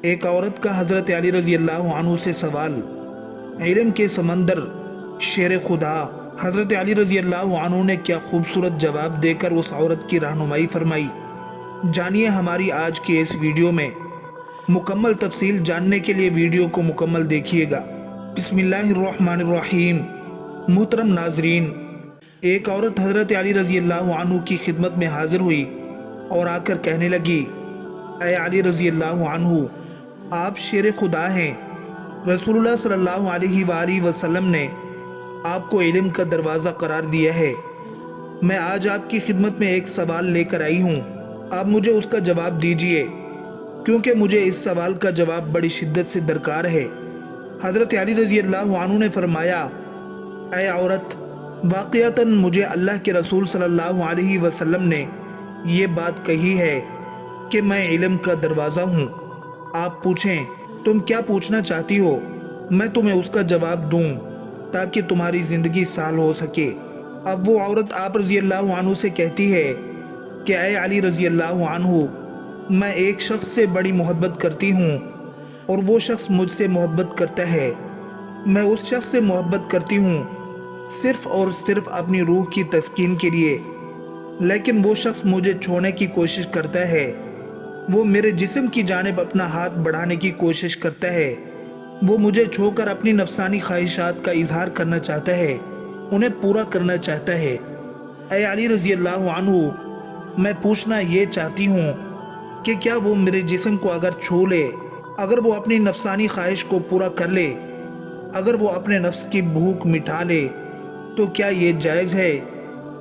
ایک عورت کا حضرت علی رضی اللہ عنہ سے سوال۔ علم کے سمندر، شیر خدا حضرت علی رضی اللہ عنہ نے کیا خوبصورت جواب دے کر اس عورت کی رہنمائی فرمائی۔ جانیے ہماری آج کی اس ویڈیو میں۔ مکمل تفصیل جاننے کے لیے ویڈیو کو مکمل دیکھیے گا۔ بسم اللہ الرحمن الرحیم۔ محترم ناظرین، ایک عورت حضرت علی رضی اللہ عنہ کی خدمت میں حاضر ہوئی اور آ کر کہنے لگی، اے علی رضی اللہ عنہ، آپ شیر خدا ہیں۔ رسول اللہ صلی اللہ علیہ وآلہ وسلم نے آپ کو علم کا دروازہ قرار دیا ہے۔ میں آج آپ کی خدمت میں ایک سوال لے کر آئی ہوں، آپ مجھے اس کا جواب دیجئے، کیونکہ مجھے اس سوال کا جواب بڑی شدت سے درکار ہے۔ حضرت علی رضی اللہ عنہ نے فرمایا، اے عورت، واقعتاً مجھے اللہ کے رسول صلی اللہ علیہ وسلم نے یہ بات کہی ہے کہ میں علم کا دروازہ ہوں۔ آپ پوچھیں تم کیا پوچھنا چاہتی ہو، میں تمہیں اس کا جواب دوں تاکہ تمہاری زندگی سال ہو سکے۔ اب وہ عورت آپ رضی اللہ عنہ سے کہتی ہے کہ اے علی رضی اللہ عنہ، میں ایک شخص سے بڑی محبت کرتی ہوں اور وہ شخص مجھ سے محبت کرتا ہے۔ میں اس شخص سے محبت کرتی ہوں صرف اور صرف اپنی روح کی تسکین کے لیے، لیکن وہ شخص مجھے چھوڑنے کی کوشش کرتا ہے۔ وہ میرے جسم کی جانب اپنا ہاتھ بڑھانے کی کوشش کرتا ہے۔ وہ مجھے چھو کر اپنی نفسانی خواہشات کا اظہار کرنا چاہتا ہے، انہیں پورا کرنا چاہتا ہے۔ اے علی رضی اللہ عنہ، میں پوچھنا یہ چاہتی ہوں کہ کیا وہ میرے جسم کو اگر چھو لے، اگر وہ اپنی نفسانی خواہش کو پورا کر لے، اگر وہ اپنے نفس کی بھوک مٹا لے، تو کیا یہ جائز ہے؟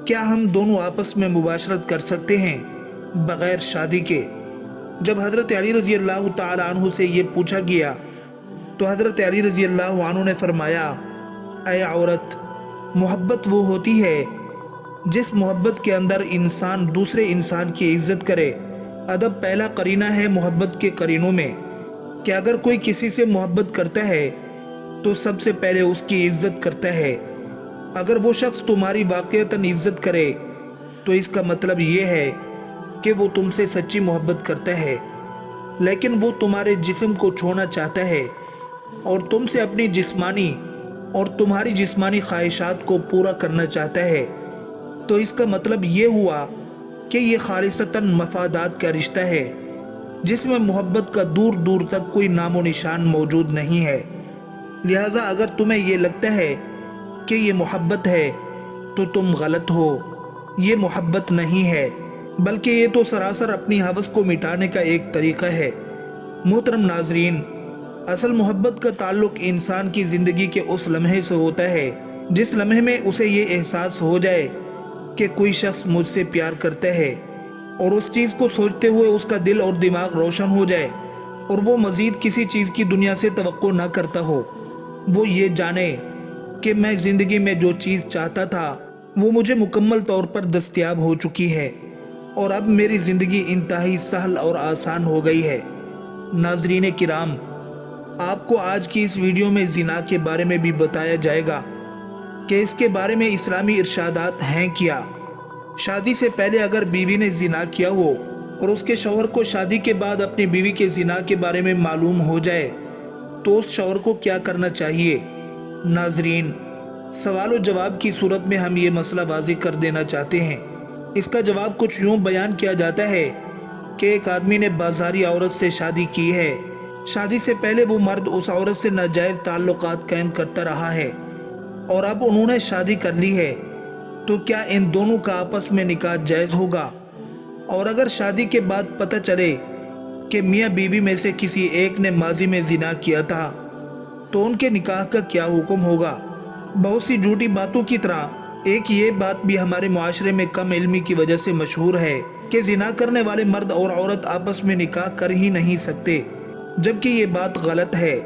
کیا ہم دونوں آپس میں مباشرت کر سکتے ہیں بغیر شادی کے؟ جب حضرت علی رضی اللہ تعالی عنہ سے یہ پوچھا گیا تو حضرت علی رضی اللہ عنہ نے فرمایا، اے عورت، محبت وہ ہوتی ہے جس محبت کے اندر انسان دوسرے انسان کی عزت کرے۔ ادب پہلا قرینہ ہے محبت کے قرینوں میں کہ اگر کوئی کسی سے محبت کرتا ہے تو سب سے پہلے اس کی عزت کرتا ہے۔ اگر وہ شخص تمہاری واقعتاً عزت کرے تو اس کا مطلب یہ ہے کہ وہ تم سے سچی محبت کرتا ہے، لیکن وہ تمہارے جسم کو چھونا چاہتا ہے اور تم سے اپنی جسمانی اور تمہاری جسمانی خواہشات کو پورا کرنا چاہتا ہے، تو اس کا مطلب یہ ہوا کہ یہ خالصتاً مفادات کا رشتہ ہے جس میں محبت کا دور دور تک کوئی نام و نشان موجود نہیں ہے۔ لہٰذا اگر تمہیں یہ لگتا ہے کہ یہ محبت ہے تو تم غلط ہو، یہ محبت نہیں ہے، بلکہ یہ تو سراسر اپنی ہوس کو مٹانے کا ایک طریقہ ہے۔ محترم ناظرین، اصل محبت کا تعلق انسان کی زندگی کے اس لمحے سے ہوتا ہے جس لمحے میں اسے یہ احساس ہو جائے کہ کوئی شخص مجھ سے پیار کرتا ہے، اور اس چیز کو سوچتے ہوئے اس کا دل اور دماغ روشن ہو جائے اور وہ مزید کسی چیز کی دنیا سے توقع نہ کرتا ہو۔ وہ یہ جانے کہ میں زندگی میں جو چیز چاہتا تھا وہ مجھے مکمل طور پر دستیاب ہو چکی ہے اور اب میری زندگی انتہائی سہل اور آسان ہو گئی ہے۔ ناظرین کرام، آپ کو آج کی اس ویڈیو میں زنا کے بارے میں بھی بتایا جائے گا کہ اس کے بارے میں اسلامی ارشادات ہیں کیا۔ شادی سے پہلے اگر بیوی نے زنا کیا ہو اور اس کے شوہر کو شادی کے بعد اپنی بیوی کے زنا کے بارے میں معلوم ہو جائے تو اس شوہر کو کیا کرنا چاہیے؟ ناظرین، سوال و جواب کی صورت میں ہم یہ مسئلہ واضح کر دینا چاہتے ہیں۔ اس کا جواب کچھ یوں بیان کیا جاتا ہے کہ ایک آدمی نے بازاری عورت سے شادی کی ہے۔ شادی سے پہلے وہ مرد اس عورت سے ناجائز تعلقات قائم کرتا رہا ہے اور اب انہوں نے شادی کر لی ہے، تو کیا ان دونوں کا آپس میں نکاح جائز ہوگا؟ اور اگر شادی کے بعد پتہ چلے کہ میاں بیوی میں سے کسی ایک نے ماضی میں زنا کیا تھا تو ان کے نکاح کا کیا حکم ہوگا؟ بہت سی جھوٹی باتوں کی طرح ایک یہ بات بھی ہمارے معاشرے میں کم علمی کی وجہ سے مشہور ہے کہ زنا کرنے والے مرد اور عورت آپس میں نکاح کر ہی نہیں سکتے، جبکہ یہ بات غلط ہے۔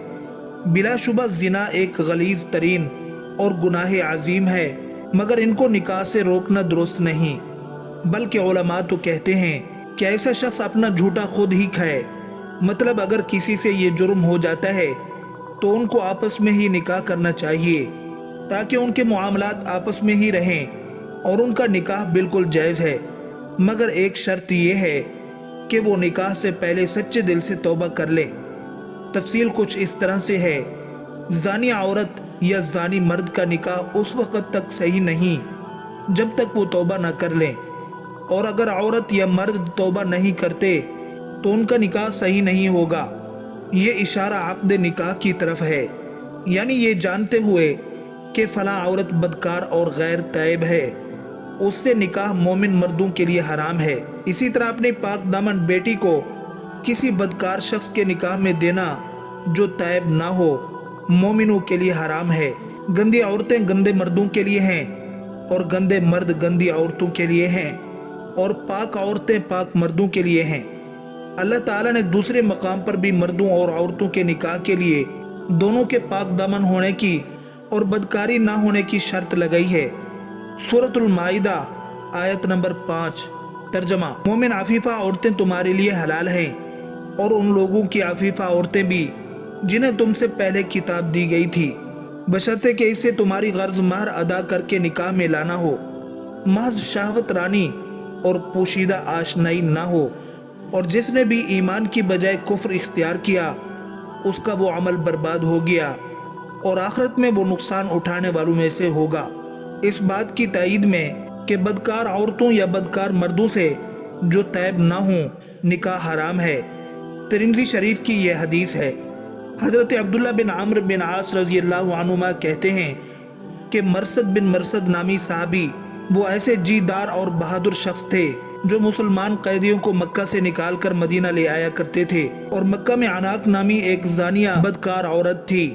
بلا شبہ زنا ایک غلیظ ترین اور گناہ عظیم ہے، مگر ان کو نکاح سے روکنا درست نہیں، بلکہ علماء تو کہتے ہیں کہ ایسا شخص اپنا جھوٹا خود ہی کھائے۔ مطلب اگر کسی سے یہ جرم ہو جاتا ہے تو ان کو آپس میں ہی نکاح کرنا چاہیے تاکہ ان کے معاملات آپس میں ہی رہیں اور ان کا نکاح بالکل جائز ہے، مگر ایک شرط یہ ہے کہ وہ نکاح سے پہلے سچے دل سے توبہ کر لیں۔ تفصیل کچھ اس طرح سے ہے: زانی عورت یا زانی مرد کا نکاح اس وقت تک صحیح نہیں جب تک وہ توبہ نہ کر لیں، اور اگر عورت یا مرد توبہ نہیں کرتے تو ان کا نکاح صحیح نہیں ہوگا۔ یہ اشارہ عقد نکاح کی طرف ہے، یعنی یہ جانتے ہوئے کہ فلاں عورت بدکار اور غیر تائب ہے، اس سے نکاح مومن مردوں کے لیے حرام ہے۔ اسی طرح اپنی پاک دامن بیٹی کو کسی بدکار شخص کے نکاح میں دینا جو تائب نہ ہو مومنوں کے لیے حرام ہے۔ گندی عورتیں گندے مردوں کے لیے ہیں اور گندے مرد گندی عورتوں کے لیے ہیں، اور پاک عورتیں پاک مردوں کے لیے ہیں۔ اللہ تعالیٰ نے دوسرے مقام پر بھی مردوں اور عورتوں کے نکاح کے لیے دونوں کے پاک دامن ہونے کی اور بدکاری نہ ہونے کی شرط لگائی ہے۔ سورۃ المائدہ آیت نمبر 5۔ ترجمہ: مومن عفیفہ عورتیں تمہارے لیے حلال ہیں، اور ان لوگوں کی عفیفہ عورتیں بھی جنہیں تم سے پہلے کتاب دی گئی تھی، بشرطے کہ اسے تمہاری غرض مہر ادا کر کے نکاح میں لانا ہو، محض شہوت رانی اور پوشیدہ آشنائی نہ ہو۔ اور جس نے بھی ایمان کی بجائے کفر اختیار کیا اس کا وہ عمل برباد ہو گیا اور آخرت میں وہ نقصان اٹھانے والوں میں سے ہوگا۔ اس بات کی تائید میں کہ بدکار عورتوں یا بدکار مردوں سے جو تائب نہ ہوں نکاح حرام ہے، ترمذی شریف کی یہ حدیث ہے۔ حضرت عبداللہ بن عمرو بن عاص رضی اللہ عنہما کہتے ہیں کہ مرثد بن مرثد نامی صحابی وہ ایسے جی دار اور بہادر شخص تھے جو مسلمان قیدیوں کو مکہ سے نکال کر مدینہ لے آیا کرتے تھے، اور مکہ میں عناق نامی ایک زانیہ بدکار عورت تھی۔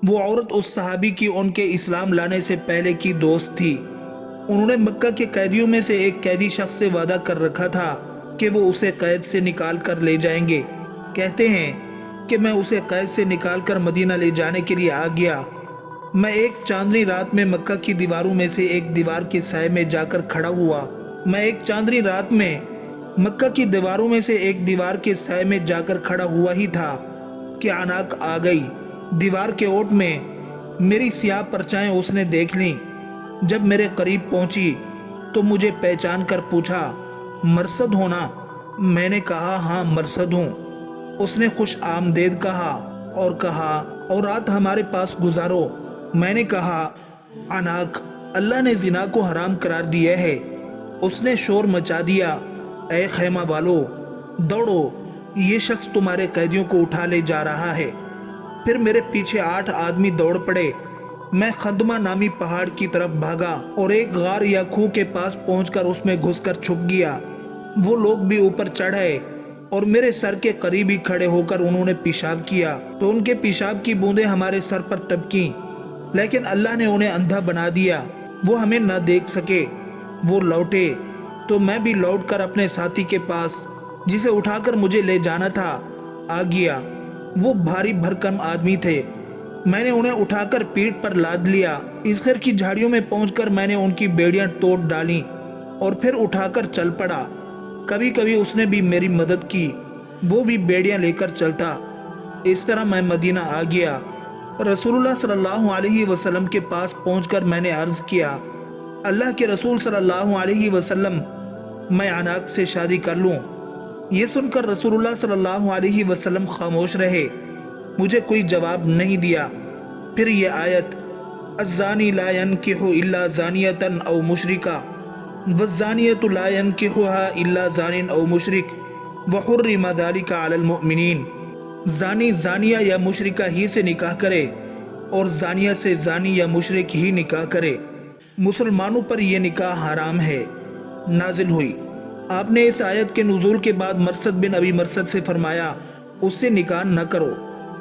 وہ عورت اس صحابی کی ان کے اسلام لانے سے پہلے کی دوست تھی۔ انہوں نے مکہ کے قیدیوں میں سے ایک قیدی شخص سے وعدہ کر رکھا تھا کہ وہ اسے قید سے نکال کر لے جائیں گے۔ کہتے ہیں کہ میں اسے قید سے نکال کر مدینہ لے جانے کے لیے آ گیا۔ میں ایک چاندنی رات میں مکہ کی دیواروں میں سے ایک دیوار کے سائے میں جا کر کھڑا ہوا۔ میں ایک چاندنی رات میں مکہ کی دیواروں میں سے ایک دیوار کے سائے میں جا کر کھڑا ہوا ہی تھا کہ عناق آ گئی۔ دیوار کے اوٹ میں میری سیاہ پرچھائیں اس نے دیکھ لیں۔ جب میرے قریب پہنچی تو مجھے پہچان کر پوچھا، مرثد ہونا؟ میں نے کہا ہاں مرثد ہوں۔ اس نے خوش آمدید کہا اور کہا اور رات ہمارے پاس گزارو۔ میں نے کہا عناق، اللہ نے زنا کو حرام قرار دیا ہے۔ اس نے شور مچا دیا، اے خیمہ والو دوڑو، یہ شخص تمہارے قیدیوں کو اٹھا لے جا رہا ہے۔ پھر میرے پیچھے 8 آدمی دوڑ پڑے۔ میں خندمہ نامی پہاڑ کی طرف بھاگا اور ایک غار یا کھو کے پاس پہنچ کر اس میں گھس کر چھپ گیا۔ وہ لوگ بھی اوپر چڑھے اور میرے سر کے قریب ہی کھڑے ہو کر انہوں نے پیشاب کیا تو ان کے پیشاب کی بوندیں ہمارے سر پر ٹپکیں، لیکن اللہ نے انہیں اندھا بنا دیا، وہ ہمیں نہ دیکھ سکے۔ وہ لوٹے تو میں بھی لوٹ کر اپنے ساتھی کے پاس جسے اٹھا کر مجھے لے جانا تھا آ گیا۔ وہ بھاری بھرکم آدمی تھے۔ میں نے انہیں اٹھا کر پیٹھ پر لاد لیا۔ اس خیر کی جھاڑیوں میں پہنچ کر میں نے ان کی بیڑیاں توڑ ڈالیں اور پھر اٹھا کر چل پڑا۔ کبھی کبھی اس نے بھی میری مدد کی، وہ بھی بیڑیاں لے کر چلتا۔ اس طرح میں مدینہ آ گیا۔ رسول اللہ صلی اللہ علیہ وسلم کے پاس پہنچ کر میں نے عرض کیا، اللہ کے رسول صلی اللہ علیہ وسلم، میں عناق سے شادی کر لوں؟ یہ سن کر رسول اللہ صلی اللہ علیہ وسلم خاموش رہے، مجھے کوئی جواب نہیں دیا۔ پھر یہ آیت، الزانی لا ينکح الا زانیۃ او مشرکہ والزانیۃ لا ينکحها الا زان او مشرک وحرم ذلک علی المؤمنین، زانی زانیہ یا مشرکہ ہی سے نکاح کرے اور زانیہ سے زانی یا مشرک ہی نکاح کرے، مسلمانوں پر یہ نکاح حرام ہے، نازل ہوئی۔ آپ نے اس آیت کے نزول کے بعد مرثد بن ابی مرثد سے فرمایا اس سے نکاح نہ کرو،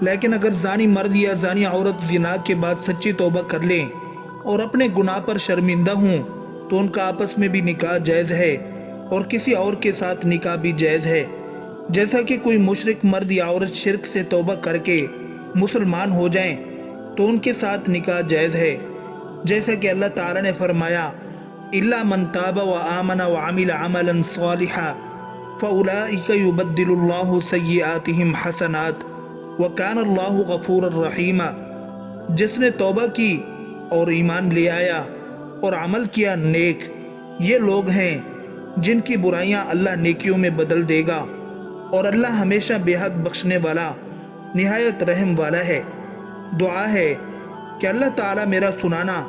لیکن اگر زانی مرد یا زانی عورت زنا کے بعد سچی توبہ کر لیں اور اپنے گناہ پر شرمندہ ہوں تو ان کا آپس میں بھی نکاح جائز ہے اور کسی اور کے ساتھ نکاح بھی جائز ہے۔ جیسا کہ کوئی مشرک مرد یا عورت شرک سے توبہ کر کے مسلمان ہو جائیں تو ان کے ساتھ نکاح جائز ہے، جیسا کہ اللہ تعالیٰ نے فرمایا إِلَّا مَن تَابَ وَآمَنَ وَعَمِلَ عَمَلًا صَالِحًا فَأُولَٰئِكَ يُبَدِّلُ اللَّهُ سَيِّئَاتِهِمْ حَسَنَاتٍ وَكَانَ اللَّهُ غَفُورًا رَحِيمًا۔ جس نے توبہ کی اور ایمان لے آیا اور عمل کیا نیک، یہ لوگ ہیں جن کی برائیاں اللہ نیکیوں میں بدل دے گا، اور اللہ ہمیشہ بے حد بخشنے والا نہایت رحم والا ہے۔ دعا ہے کہ اللہ تعالیٰ میرا سنانا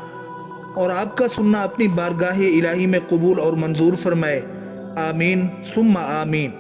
اور آپ کا سننا اپنی بارگاہ الہی میں قبول اور منظور فرمائے۔ آمین ثم آمین۔